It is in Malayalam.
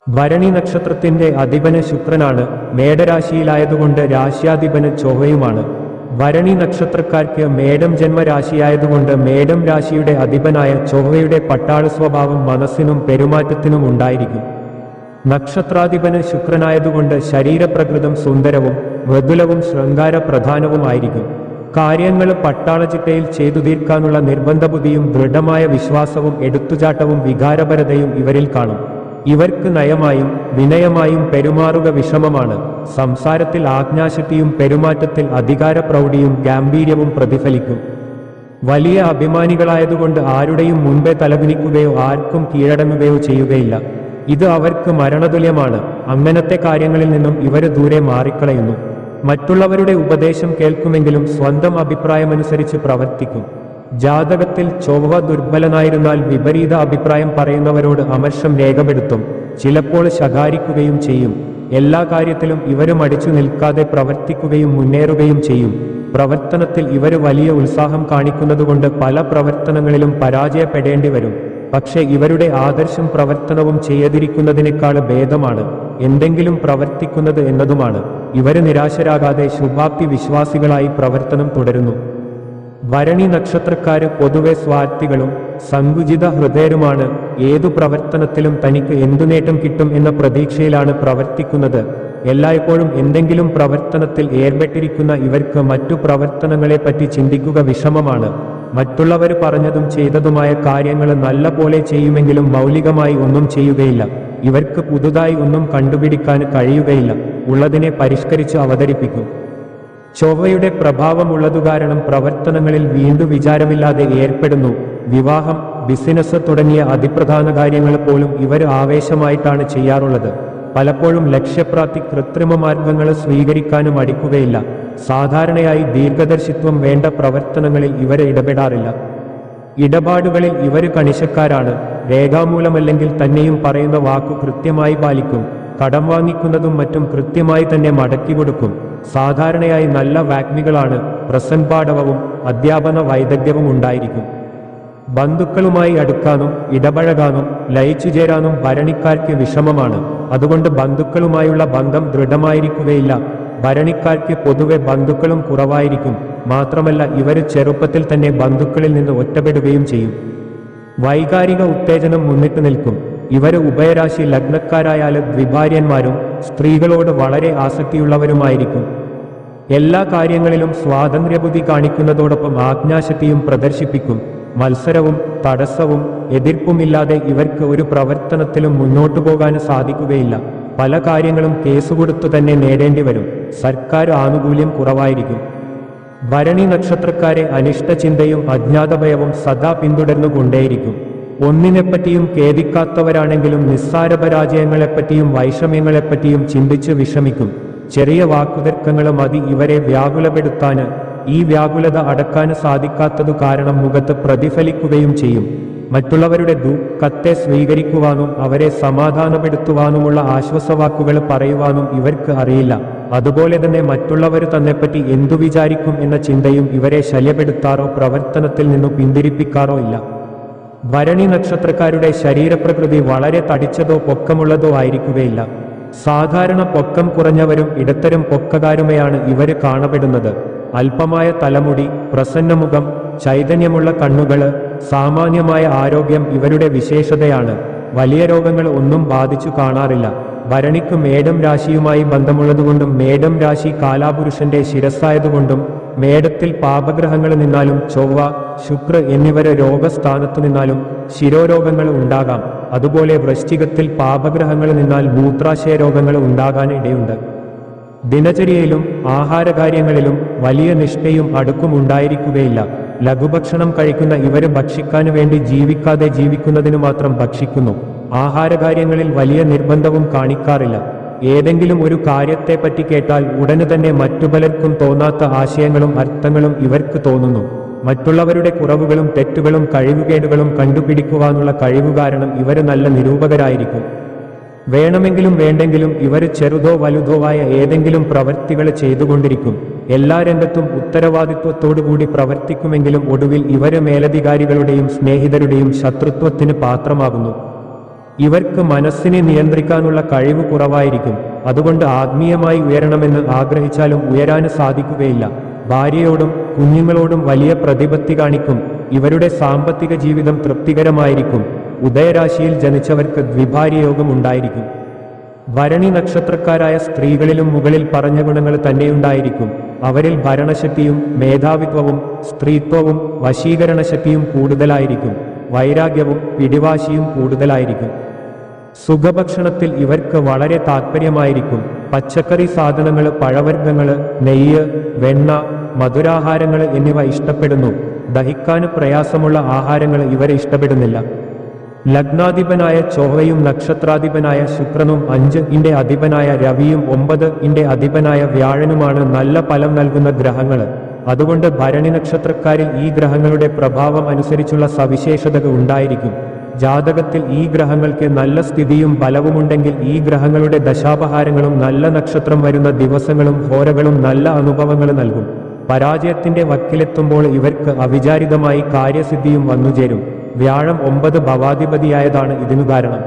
ഭരണി നക്ഷത്രത്തിന്റെ അധിപന് ശുക്രനാണ്. മേടരാശിയിലായതുകൊണ്ട് രാശ്യാധിപന് ചൊവ്വയുമാണ്. ഭരണി നക്ഷത്രക്കാർക്ക് മേടം ജന്മരാശിയായതുകൊണ്ട് മേടം രാശിയുടെ അധിപനായ ചൊവ്വയുടെ പട്ടാള സ്വഭാവം മനസ്സിനും പെരുമാറ്റത്തിനും ഉണ്ടായിരിക്കും. നക്ഷത്രാധിപന് ശുക്രനായതുകൊണ്ട് ശരീരപ്രകൃതം സുന്ദരവും മൃദുലവും ശൃംഗാര പ്രധാനവുമായിരിക്കും. കാര്യങ്ങൾ പട്ടാളചിട്ടയിൽ ചെയ്തു തീർക്കാനുള്ള നിർബന്ധബുദ്ധിയും ദൃഢമായ വിശ്വാസവും എടുത്തുചാട്ടവും വികാരപരതയും ഇവരിൽ കാണും. ഇവർക്ക് നയമായും വിനയമായും പെരുമാറുക വിഷമമാണ്. സംസാരത്തിൽ ആജ്ഞാശക്തിയും പെരുമാറ്റത്തിൽ അധികാരപ്രൗഢിയും ഗാംഭീര്യവും പ്രതിഫലിക്കും. വലിയ അഭിമാനികളായതുകൊണ്ട് ആരുടെയും മുൻപേ തലകുനിക്കുകയോ ആർക്കും കീഴടങ്ങുകയോ ചെയ്യുകയില്ല. ഇത് അവർക്ക് മരണതുല്യമാണ്. അങ്ങനത്തെ കാര്യങ്ങളിൽ നിന്നും ഇവർ ദൂരെ മാറിക്കളയുന്നു. മറ്റുള്ളവരുടെ ഉപദേശം കേൾക്കുമെങ്കിലും സ്വന്തം അഭിപ്രായമനുസരിച്ച് പ്രവർത്തിക്കും. ജാതകത്തിൽ ചൊവ്വ ദുർബലനായിരുന്നാൽ വിപരീത അഭിപ്രായം പറയുന്നവരോട് അമർഷം രേഖപ്പെടുത്തും. ചിലപ്പോൾ ശകാരിക്കുകയും ചെയ്യും. എല്ലാ കാര്യത്തിലും ഇവർ മടിച്ചു നിൽക്കാതെ പ്രവർത്തിക്കുകയും മുന്നേറുകയും ചെയ്യും. പ്രവർത്തനത്തിൽ ഇവർ വലിയ ഉത്സാഹം കാണിക്കുന്നതുകൊണ്ട് പല പ്രവർത്തനങ്ങളിലും പരാജയപ്പെടേണ്ടി വരും. പക്ഷേ ഇവരുടെ ആദർശം പ്രവർത്തനവും ചെയ്യാതിരിക്കുന്നതിനേക്കാൾ ഭേദമാണ് എന്തെങ്കിലും പ്രവർത്തിക്കുന്നത് എന്നതുമാണ്. ഇവർ നിരാശരാകാതെ ശുഭാപ്തി വിശ്വാസികളായി പ്രവർത്തനം തുടരുന്നു. ഭരണി നക്ഷത്രക്കാര് പൊതുവെ സ്വാർത്ഥികളും സങ്കുചിത ഹൃദയരുമാണ്. ഏതു പ്രവർത്തനത്തിലും തനിക്ക് എന്തു നേട്ടം കിട്ടും എന്ന പ്രതീക്ഷയിലാണ് പ്രവർത്തിക്കുന്നത്. എല്ലായ്പ്പോഴും എന്തെങ്കിലും പ്രവർത്തനത്തിൽ ഏർപ്പെട്ടിരിക്കുന്ന ഇവർക്ക് മറ്റു പ്രവർത്തനങ്ങളെപ്പറ്റി ചിന്തിക്കുക വിഷമമാണ്. മറ്റുള്ളവർ പറഞ്ഞതും ചെയ്തതുമായ കാര്യങ്ങൾ നല്ല പോലെ ചെയ്യുമെങ്കിലും മൗലികമായി ഒന്നും ചെയ്യുകയില്ല. ഇവർക്ക് പുതുതായി ഒന്നും കണ്ടുപിടിക്കാൻ കഴിയുകയില്ല. ഉള്ളതിനെ പരിഷ്കരിച്ച് അവതരിപ്പിക്കും. ചൊവ്വയുടെ പ്രഭാവമുള്ളതു കാരണം പ്രവർത്തനങ്ങളിൽ വീണ്ടും വിചാരമില്ലാതെ ഏർപ്പെടുന്നു. വിവാഹം, ബിസിനസ് തുടങ്ങിയ അതിപ്രധാന കാര്യങ്ങൾ പോലും ഇവർ ആവേശമായിട്ടാണ് ചെയ്യാറുള്ളത്. പലപ്പോഴും ലക്ഷ്യപ്രാപ്തി കൃത്രിമ മാർഗങ്ങൾ സ്വീകരിക്കാനും മടിക്കുകയില്ല. സാധാരണയായി ദീർഘദർശിത്വം വേണ്ട പ്രവർത്തനങ്ങളിൽ ഇവർ ഇടപെടാറില്ല. ഇടപാടുകളിൽ ഇവർ കണിശക്കാരാണ്. രേഖാമൂലമല്ലെങ്കിൽ തന്നെയും പറയുന്ന വാക്കു കൃത്യമായി പാലിക്കും. കടം വാങ്ങിക്കുന്നതും മറ്റും കൃത്യമായി തന്നെ മടക്കി കൊടുക്കും. സാധാരണയായി നല്ല വാഗ്മികളാണ്. പ്രസൻപാടവവും അധ്യാപന വൈദഗ്ധ്യവും ഉണ്ടായിരിക്കും. ബന്ധുക്കളുമായി അടുക്കാനും ഇടപഴകാനും ലയിച്ചു ചേരാനും ഭരണിക്കാർക്ക് വിഷമമാണ്. അതുകൊണ്ട് ബന്ധുക്കളുമായുള്ള ബന്ധം ദൃഢമായിരിക്കുകയില്ല. ഭരണിക്കാർക്ക് പൊതുവെ ബന്ധുക്കളും കുറവായിരിക്കും. മാത്രമല്ല ഇവർ ചെറുപ്പത്തിൽ തന്നെ ബന്ധുക്കളിൽ നിന്ന് ഒറ്റപ്പെടുകയും ചെയ്യും. വൈകാരിക ഉത്തേജനം മുന്നിട്ട് നിൽക്കും. ഇവർ ഉഭയരാശി ലഗ്നക്കാരായാൽ ദ്വിഭാര്യന്മാരും സ്ത്രീകളോട് വളരെ ആസക്തിയുള്ളവരുമായിരിക്കും. എല്ലാ കാര്യങ്ങളിലും സ്വാതന്ത്ര്യബുദ്ധി കാണിക്കുന്നതോടൊപ്പം ആജ്ഞാശക്തിയും പ്രദർശിപ്പിക്കും. മത്സരവും തടസ്സവും എതിർപ്പുമില്ലാതെ ഇവർക്ക് ഒരു പ്രവർത്തനത്തിലും മുന്നോട്ടു പോകാൻ സാധിക്കുകയില്ല. പല കാര്യങ്ങളും കേസുകൊടുത്തു തന്നെ നേടേണ്ടി വരും. സർക്കാർ ആനുകൂല്യം കുറവായിരിക്കും. ഭരണി നക്ഷത്രക്കാരെ അനിഷ്ടചിന്തയും അജ്ഞാതഭയവും സദാ പിന്തുടർന്നുകൊണ്ടേയിരിക്കും. ഒന്നിനെപ്പറ്റിയും ഖേദിക്കാത്തവരാണെങ്കിലും നിസ്സാര പരാജയങ്ങളെപ്പറ്റിയും വൈഷമ്യങ്ങളെപ്പറ്റിയും ചിന്തിച്ച് വിഷമിക്കും. ചെറിയ വാക്കുതർക്കങ്ങൾ മതി ഇവരെ വ്യാകുലപ്പെടുത്താന്. ഈ വ്യാകുലത അടക്കാൻ സാധിക്കാത്തതു കാരണം മുഖത്ത് പ്രതിഫലിക്കുകയും ചെയ്യും. മറ്റുള്ളവരുടെ ദുഃഖത്തെ സ്വീകരിക്കുവാനും അവരെ സമാധാനപ്പെടുത്തുവാനുമുള്ള ആശ്വാസവാക്കുകൾ പറയുവാനും ഇവർക്ക് അറിയില്ല. അതുപോലെ തന്നെ മറ്റുള്ളവർ തന്നെപ്പറ്റി എന്തു വിചാരിക്കും എന്ന ചിന്തയും ഇവരെ ശല്യപ്പെടുത്താറോ പ്രവർത്തനത്തിൽ നിന്നു പിന്തിരിപ്പിക്കാറോ ഇല്ല. ഭരണി നക്ഷത്രക്കാരുടെ ശരീരപ്രകൃതി വളരെ തടിച്ചതോ പൊക്കമുള്ളതോ ആയിരിക്കുകയില്ല. സാധാരണ പൊക്കം കുറഞ്ഞവരും ഇടത്തരം പൊക്കകാരുമയാണ് ഇവർ കാണപ്പെടുന്നത്. അല്പമായ തലമുടി, പ്രസന്നമുഖം, ചൈതന്യമുള്ള കണ്ണുകള്, സാമാന്യമായ ആരോഗ്യം ഇവരുടെ വിശേഷതയാണ്. വലിയ രോഗങ്ങൾ ഒന്നും ബാധിച്ചു കാണാറില്ല. ഭരണിക്ക് മേടം രാശിയുമായി ബന്ധമുള്ളതുകൊണ്ടും മേടം രാശി കാലാപുരുഷന്റെ ശിരസ്സായതുകൊണ്ടും മേടത്തിൽ പാപഗ്രഹങ്ങൾ നിന്നാലും ചൊവ്വ, ശുക്ര എന്നിവരെ രോഗസ്ഥാനത്തു നിന്നാലും ശിരോരോഗങ്ങൾ ഉണ്ടാകാം. അതുപോലെ വൃശ്ചികത്തിൽ പാപഗ്രഹങ്ങൾ നിന്നാൽ മൂത്രാശയ രോഗങ്ങൾ ഉണ്ടാകാൻ ഇടയുണ്ട്. ദിനചര്യയിലും ആഹാരകാര്യങ്ങളിലും വലിയ നിഷ്ഠയും അടുക്കും ഉണ്ടായിരിക്കുകയില്ല. ലഘുഭക്ഷണം കഴിക്കുന്ന ഇവർ ഭക്ഷിക്കാനു വേണ്ടി ജീവിക്കാതെ ജീവിക്കുന്നതിനു മാത്രം ഭക്ഷിക്കുന്നു. ആഹാരകാര്യങ്ങളിൽ വലിയ നിർബന്ധവും കാണിക്കാറില്ല. ഏതെങ്കിലും ഒരു കാര്യത്തെപ്പറ്റി കേട്ടാൽ ഉടനെ തന്നെ മറ്റു പലർക്കും തോന്നാത്ത ആശയങ്ങളും അർത്ഥങ്ങളും ഇവർക്ക് തോന്നുന്നു. മറ്റുള്ളവരുടെ കുറവുകളും തെറ്റുകളും കഴിവുകേടുകളും കണ്ടുപിടിക്കുവാനുള്ള കഴിവ് കാരണം ഇവർ നല്ല നിരൂപകരായിരിക്കും. വേണമെങ്കിലും വേണ്ടെങ്കിലും ഇവർ ചെറുതോ വലുതോ ആയ ഏതെങ്കിലും പ്രവൃത്തികൾ ചെയ്തുകൊണ്ടിരിക്കും. എല്ലാ രംഗത്തും ഉത്തരവാദിത്വത്തോടുകൂടി പ്രവർത്തിക്കുമെങ്കിലും ഒടുവിൽ ഇവര് മേലധികാരികളുടെയും സ്നേഹിതരുടെയും ശത്രുത്വത്തിന് പാത്രമാകുന്നു. ഇവർക്ക് മനസ്സിനെ നിയന്ത്രിക്കാനുള്ള കഴിവ് കുറവായിരിക്കും. അതുകൊണ്ട് ആത്മീയമായി ഉയരണമെന്ന് ആഗ്രഹിച്ചാലും ഉയരാന് സാധിക്കുകയില്ല. ഭാര്യയോടും കുഞ്ഞുങ്ങളോടും വലിയ പ്രതിപത്തി കാണിക്കും. ഇവരുടെ സാമ്പത്തിക ജീവിതം തൃപ്തികരമായിരിക്കും. ഉദയരാശിയിൽ ജനിച്ചവർക്ക് ദ്വിഭാര്യയോഗം ഉണ്ടായിരിക്കും. ഭരണി നക്ഷത്രക്കാരായ സ്ത്രീകളിലും മുകളിൽ പറഞ്ഞ ഗുണങ്ങൾ തന്നെയുണ്ടായിരിക്കും. അവരിൽ ഭരണശക്തിയും മേധാവിത്വവും സ്ത്രീത്വവും വശീകരണശക്തിയും കൂടുതലായിരിക്കും. വൈരാഗ്യവും പിടിവാശിയും കൂടുതലായിരിക്കും. സുഖഭക്ഷണത്തിൽ ഇവർക്ക് വളരെ താൽപ്പര്യമായിരിക്കും. പച്ചക്കറി സാധനങ്ങൾ, പഴവർഗ്ഗങ്ങൾ, നെയ്യ്, വെണ്ണ, മധുരാഹാരങ്ങൾ എന്നിവ ഇഷ്ടപ്പെടുന്നു. ദഹിക്കാന് പ്രയാസമുള്ള ആഹാരങ്ങൾ ഇവരെ ഇഷ്ടപ്പെടുന്നില്ല. ലഗ്നാധിപനായ ചൊവ്വയും നക്ഷത്രാധിപനായ ശുക്രനും 5-ന്റെ അധിപനായ രവിയും 9-ന്റെ അധിപനായ വ്യാഴനുമാണ് നല്ല ഫലം നൽകുന്ന ഗ്രഹങ്ങൾ. അതുകൊണ്ട് ഭരണി നക്ഷത്രക്കാരിൽ ഈ ഗ്രഹങ്ങളുടെ പ്രഭാവം അനുസരിച്ചുള്ള സവിശേഷതകൾ ഉണ്ടായിരിക്കും. ജാതകത്തിൽ ഈ ഗ്രഹങ്ങൾക്ക് നല്ല സ്ഥിതിയും ബലവുമുണ്ടെങ്കിൽ ഈ ഗ്രഹങ്ങളുടെ ദശാപഹാരങ്ങളും നല്ല നക്ഷത്രം വരുന്ന ദിവസങ്ങളും ഹോരകളും നല്ല അനുഭവങ്ങൾ നൽകും. പരാജയത്തിന്റെ വക്കിലെത്തുമ്പോൾ ഇവർക്ക് അവിചാരിതമായി കാര്യസിദ്ധിയും വന്നുചേരും. വ്യാഴം 9 ഭവാധിപതിയായതാണ് ഇതിനു കാരണം.